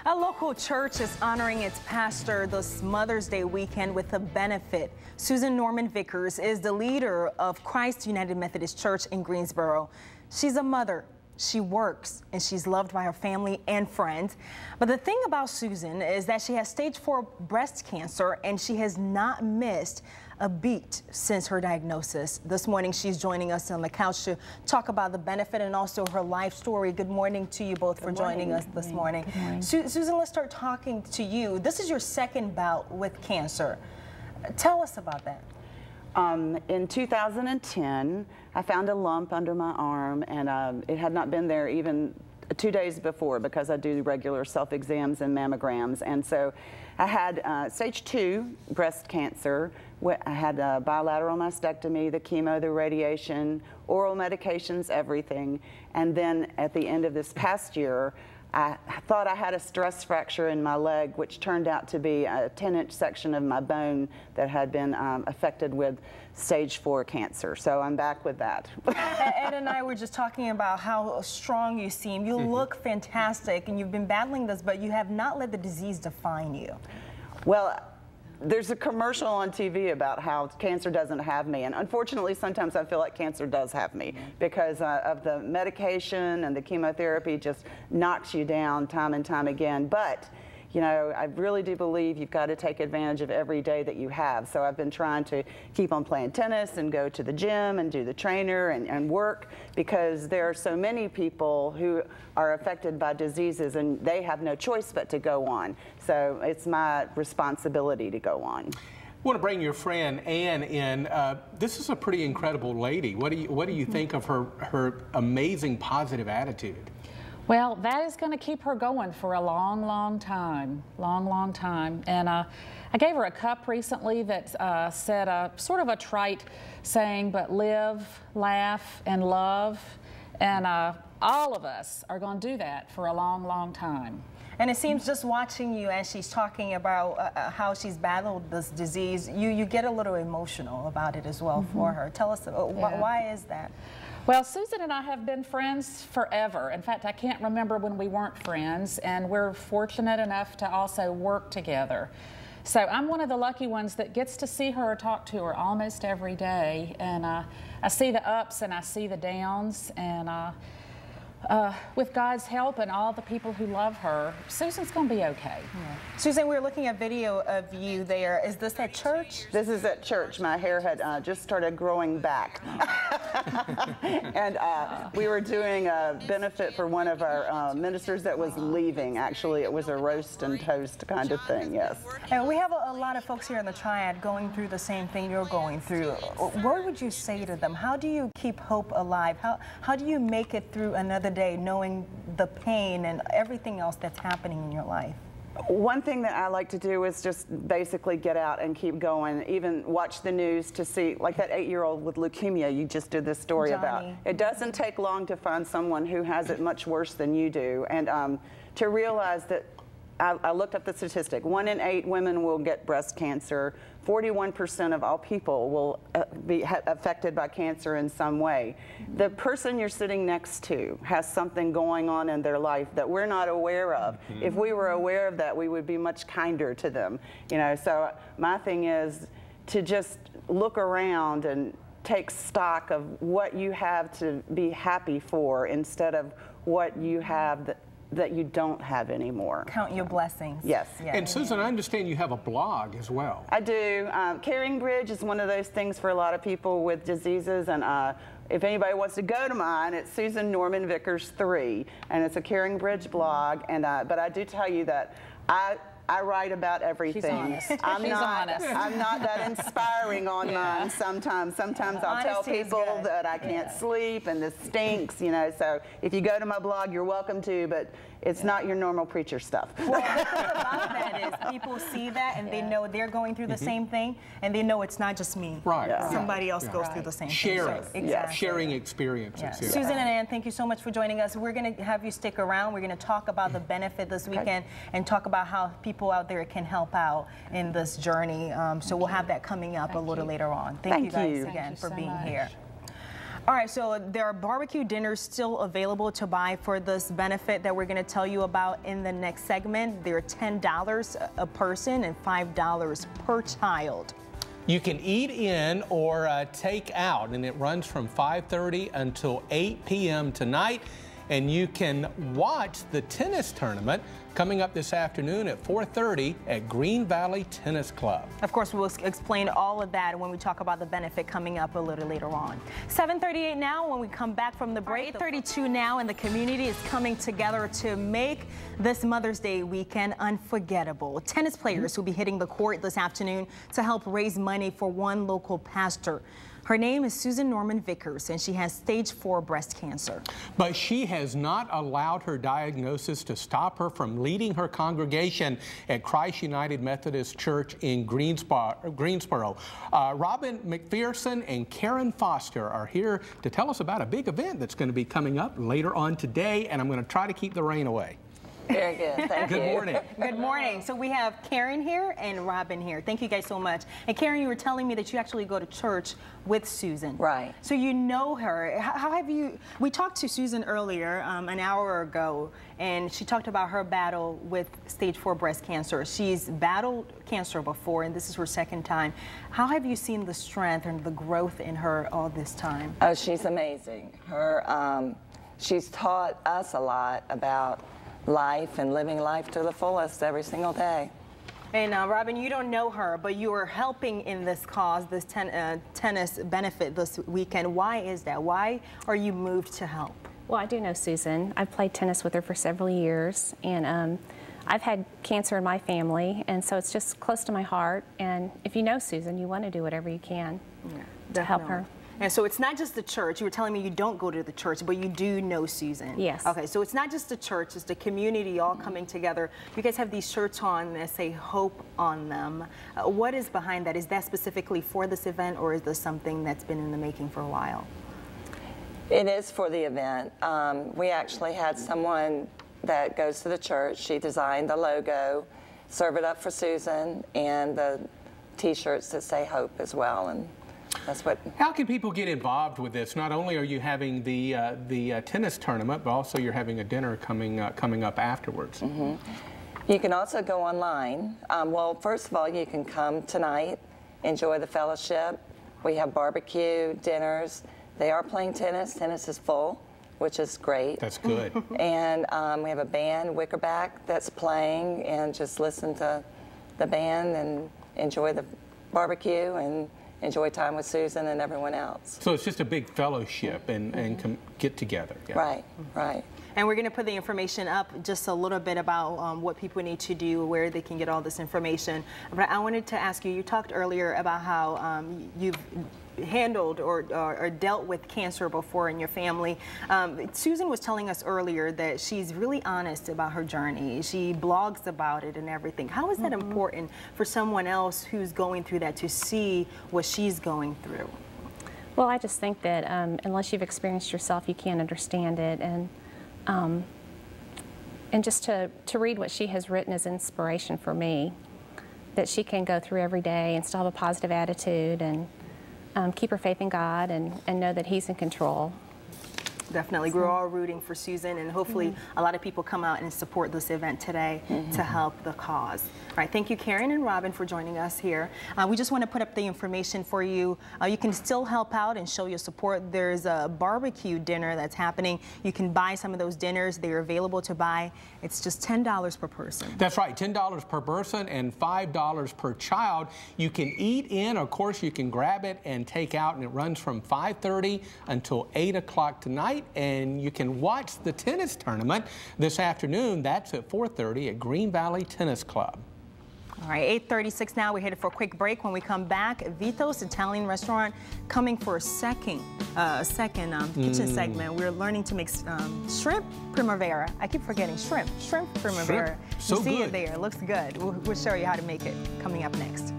A local church is honoring its pastor this Mother's Day weekend with a benefit. Susan Norman Vickers is the leader of Christ United Methodist Church in Greensboro. She's a mother. She works and she's loved by her family and friends. But the thing about Susan is that she has stage 4 breast cancer and she has not missed a beat since her diagnosis. This morning she's joining us on the couch to talk about the benefit and also her life story. Good morning to you both for joining us this morning. Susan, let's start talking to you. This is your second bout with cancer. Tell us about that. In 2010, I found a lump under my arm, and it had not been there even 2 days before because I do regular self-exams and mammograms. And so I had stage 2 breast cancer. I had a bilateral mastectomy, the chemo, the radiation, oral medications, everything. And then at the end of this past year, I thought I had a stress fracture in my leg, which turned out to be a 10-inch section of my bone that had been affected with stage 4 cancer. So I'm back with that. Ed and I were just talking about how strong you seem. You look fantastic, and you've been battling this, but you have not let the disease define you. Well, there's a commercial on TV about how cancer doesn't have me, and unfortunately sometimes I feel like cancer does have me because of the medication and the chemotherapy just knocks you down time and time again. But you know, I really do believe you've got to take advantage of every day that you have. So I've been trying to keep on playing tennis and go to the gym and do the trainer and work, because there are so many people who are affected by diseases and they have no choice but to go on. So it's my responsibility to go on. I want to bring your friend Ann in. This is a pretty incredible lady. What do you think of her amazing positive attitude? Well, that is going to keep her going for a long, long time. Long time. And I gave her a cup recently that said sort of a trite saying, but live, laugh, and love. And all of us are going to do that for a long, long time. And it seems, just watching you as she's talking about how she's battled this disease, you get a little emotional about it as well for her. Tell us, why is that? Well, Susan and I have been friends forever. In fact, I can't remember when we weren't friends, and we're fortunate enough to also work together. So I'm one of the lucky ones that gets to see her or talk to her almost every day, and I see the ups and I see the downs, and with God's help and all the people who love her, Susan's going to be okay. Yeah. Susan, we're looking at video of you there. Is this at church? This is at church. My hair had just started growing back. And we were doing a benefit for one of our ministers that was leaving. Actually, it was a roast and toast kind of thing, yes. And we have a lot of folks here in the Triad going through the same thing you're going through. What would you say to them? How do you keep hope alive? How do you make it through another day knowing the pain and everything else that's happening in your life? One thing that I like to do is just basically get out and keep going, even watch the news to see, like that 8-year-old with leukemia you just did this story about. It doesn't take long to find someone who has it much worse than you do, and to realize that I looked up the statistic. 1 in 8 women will get breast cancer. 41% of all people will be affected by cancer in some way. The person you're sitting next to has something going on in their life that we're not aware of. If we were aware of that, we would be much kinder to them. You know, so my thing is to just look around and take stock of what you have to be happy for instead of what you have that you don't have anymore. Count your blessings. Yes. Yeah. And Susan, I understand you have a blog as well. I do. Caring Bridge is one of those things for a lot of people with diseases, and if anybody wants to go to mine, it's Susan Norman Vickers 3, and it's a Caring Bridge blog. And but I do tell you that I write about everything. She's honest. I'm not that inspiring on mine sometimes. Sometimes I'll tell people that I can't sleep and this stinks, you know. So if you go to my blog, you're welcome to, but it's not your normal preacher stuff. Well, the thing about that is people see that and they know they're going through the same thing, and they know it's not just me. Right. Somebody else goes through the same thing. Exactly. Sharing experiences. Yeah. Susan and Ann, thank you so much for joining us. We're going to have you stick around. We're going to talk about the benefit this weekend and talk about how people out there can help out in this journey. So we'll have that coming up a little later on. Thank you guys again for being here. All right, so there are barbecue dinners still available to buy for this benefit that we're going to tell you about in the next segment. They're $10 a person and $5 per child. You can eat in or take out, and it runs from 5:30 until 8 p.m. tonight. And you can watch the tennis tournament coming up this afternoon at 4:30 at Green Valley Tennis Club. Of course, we'll explain all of that when we talk about the benefit coming up a little later on. 7:38 now when we come back from the break. 8:32 now, and the community is coming together to make this Mother's Day weekend unforgettable. Tennis players will be hitting the court this afternoon to help raise money for one local pastor. Her name is Susan Norman Vickers, and she has stage 4 breast cancer. But she has not allowed her diagnosis to stop her from leading her congregation at Christ United Methodist Church in Greensboro. Robin McPherson and Karen Foster are here to tell us about a big event that's going to be coming up later on today, and I'm going to try to keep the rain away. Very good. Thank you. Good morning. Good morning. So we have Karen here and Robin here. Thank you guys so much. And Karen, you were telling me that you actually go to church with Susan. Right. So you know her. How have you? We talked to Susan earlier, an hour ago, and she talked about her battle with stage 4 breast cancer. She's battled cancer before, and this is her second time. How have you seen the strength and the growth in her all this time? Oh, she's amazing. She's taught us a lot about life and living life to the fullest every single day. And Robin, you don't know her, but you are helping in this cause, this tennis benefit this weekend. Why is that? Why are you moved to help? Well, I do know Susan. I've played tennis with her for several years, and I've had cancer in my family, and so it's just close to my heart. And if you know Susan, you want to do whatever you can to help her. And so it's not just the church. You were telling me you don't go to the church, but you do know Susan. Yes. Okay, so it's not just the church, it's the community all coming together. You guys have these shirts on that say hope on them. What is behind that? Is that specifically for this event, or is this something that's been in the making for a while? It is for the event. We actually had someone that goes to the church. She designed the logo, serve it up for Susan, and the t-shirts that say hope as well. And that's what. How can people get involved with this? Not only are you having the tennis tournament, but also you're having a dinner coming up afterwards. Mm-hmm. You can also go online. Well, first of all, you can come tonight, enjoy the fellowship. We have barbecue, dinners. They are playing tennis. Tennis is full, which is great. That's good. And we have a band, Wickerback, that's playing, and just listen to the band and enjoy the barbecue and enjoy time with Susan and everyone else. So it's just a big fellowship and get together. Yeah. Right, right. And we're going to put the information up just a little bit about what people need to do, where they can get all this information. But I wanted to ask you, you talked earlier about how you've handled or dealt with cancer before in your family. Susan was telling us earlier that she's really honest about her journey. She blogs about it and everything. How is that important for someone else who's going through that to see what she's going through? Well, I just think that unless you've experienced yourself, you can't understand it. And just to read what she has written is inspiration for me, that she can go through every day and still have a positive attitude and keep her faith in God and know that He's in control. Definitely. We're all rooting for Susan, and hopefully a lot of people come out and support this event today to help the cause. All right, thank you, Karen and Robin, for joining us here. We just want to put up the information for you. You can still help out and show your support. There's a barbecue dinner that's happening. You can buy some of those dinners. They're available to buy. It's just $10 per person. That's right, $10 per person and $5 per child. You can eat in, of course, you can grab it and take out, and it runs from 5:30 until 8 o'clock tonight. And you can watch the tennis tournament this afternoon. That's at 4:30 at Green Valley Tennis Club. All right, 8:36 now. We're headed for a quick break. When we come back, Vito's Italian Restaurant coming for a second kitchen segment. We're learning to make shrimp primavera. I keep forgetting shrimp primavera. Shrimp. So you see good. it there. It looks good. We'll show you how to make it coming up next.